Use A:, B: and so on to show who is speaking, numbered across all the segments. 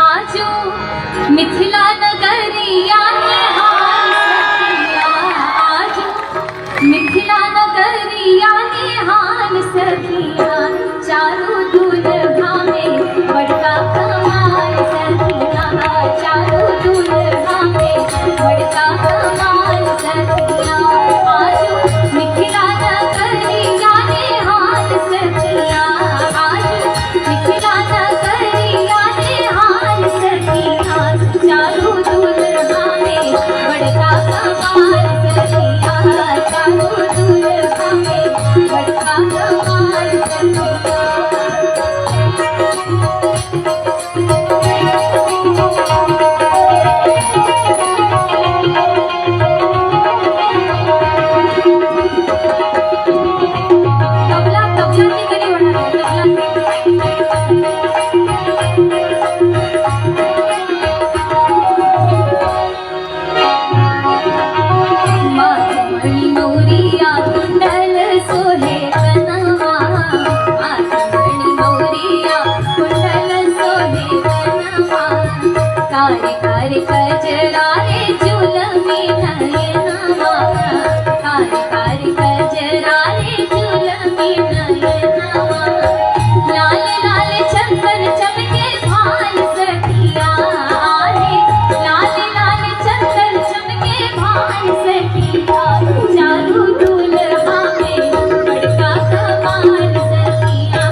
A: आजू मिथिला नगरिया आजू मिथिला नगरिया निहाल सखिया चारू दुल्हा में बड़का कमाल सखिया चारू दुल्हा में बड़का कमाल सखिया आजू मिथिला नगरिया निहाल सखिया आजू मिथिला नगरिया निहाल सखिया चारू दुल्हा में बड़का कमाल सखिया चारू दुल्हा में बड़का कमाल सखिया। तबला तबला की गली बना माधवनी मोरिया कुंडल सोहे कनवा माधवनी मोरिया कुंडल सोहे कनवा कारी कारी कजरा रे जुलमी नयनवा कारी कारी कजरा रे जुलमी नयनवा लाल लाल चंदन चमके भाल सखिया रे लाल लाल चंदन चमके भाल सखिया चारू दुल्हा में बड़का कमाल सखिया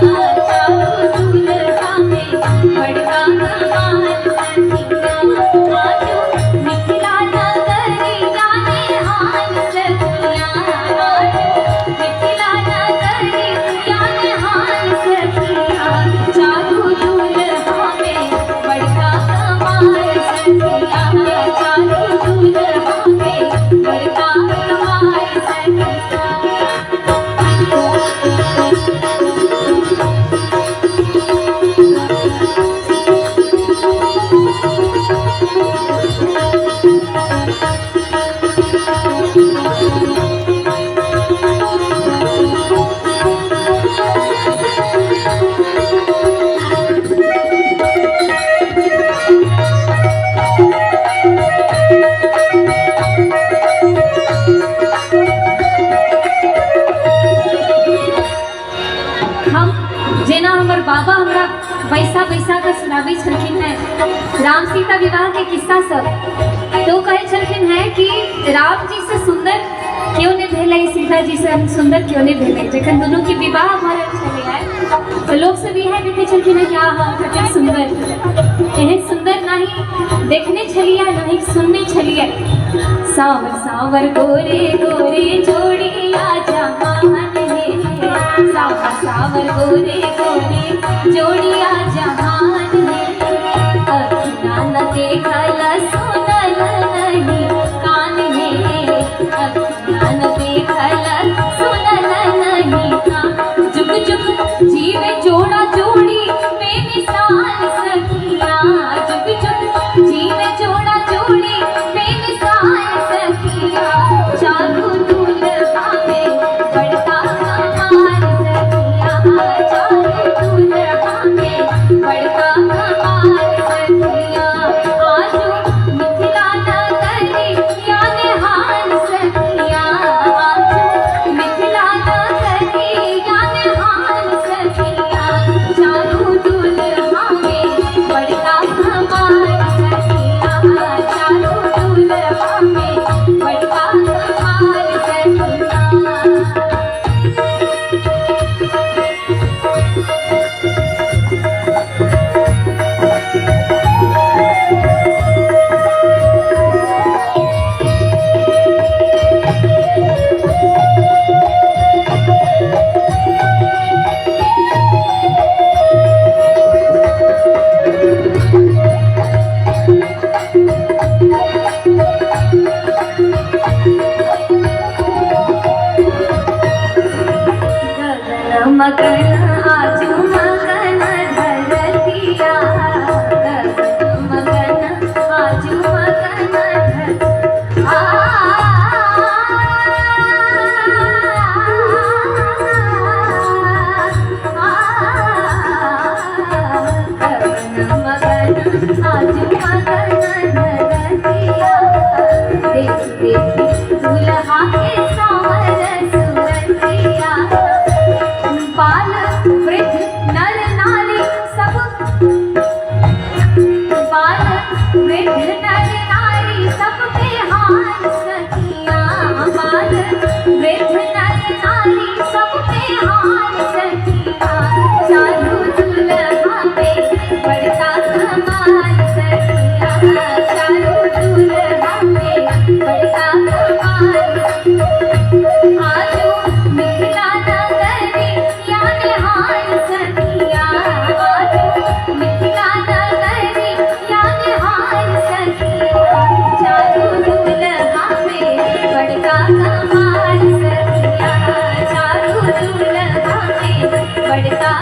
A: चारू दुल्हा में बड़का कमाल सखिया आजू मिथिला नगरिया निहाल सखिया आजू मिथिला नगरिया निहाल सखिया चारू दुल्हा में बड़का कमाल सखिया चारू दुल्हा में बड़का कमाल सखिया। हम जेना हमर बाबा हमरा बैसा बैसा के सुनाबै छलखिन है राम सीता विवाह के किस्सा सब तो कहै छलखिन है कि राम जी से सुंदर क्यों नहीं भेलै सीता जी से सुंदर क्यों नहीं भेलै जखन दोनों के विवाह भऽ रहल छलै है तो लोग सब इएह देखै छलखिन है कि आहा कतेक सुंदर एहन सुंदर नहीं देखने छलिए नहीं सुनने छलिए सावर सावर गोरे गोरे जोड़िया जहान है सावर सावर गोरे गोरे जोड़िया जहान है अखियाँ न देखल सुनल नहीं कान है अखियाँ न देखल सुनल नहीं कान जुग जुग जीवे जोड़ा जोड़ी बेमिसाल सखिया जुग जुग जीवे जोड़ा जोड़ी बेमिसाल सखिया चारू दुल्हा में बड़का कमाल सखिया चारू दुल्हा में बड़का कमाल सखिया आजू वृद्ध नर नारी सब पे हार सखिया, हमार वृद्ध नर नारी सब पे हार सखिया, चालू दुल्हा पे बड़का कमाल सखिया, चालू दुल्हा पे बड़का कमाल। आजू मिथिला नगरिया निहाल सखिया, आजू मिथिला नगरिया निहाल सखिया, चालू दुल्हा पे बड़का कमाल सखिया, चालू दुल्हा पे बड़का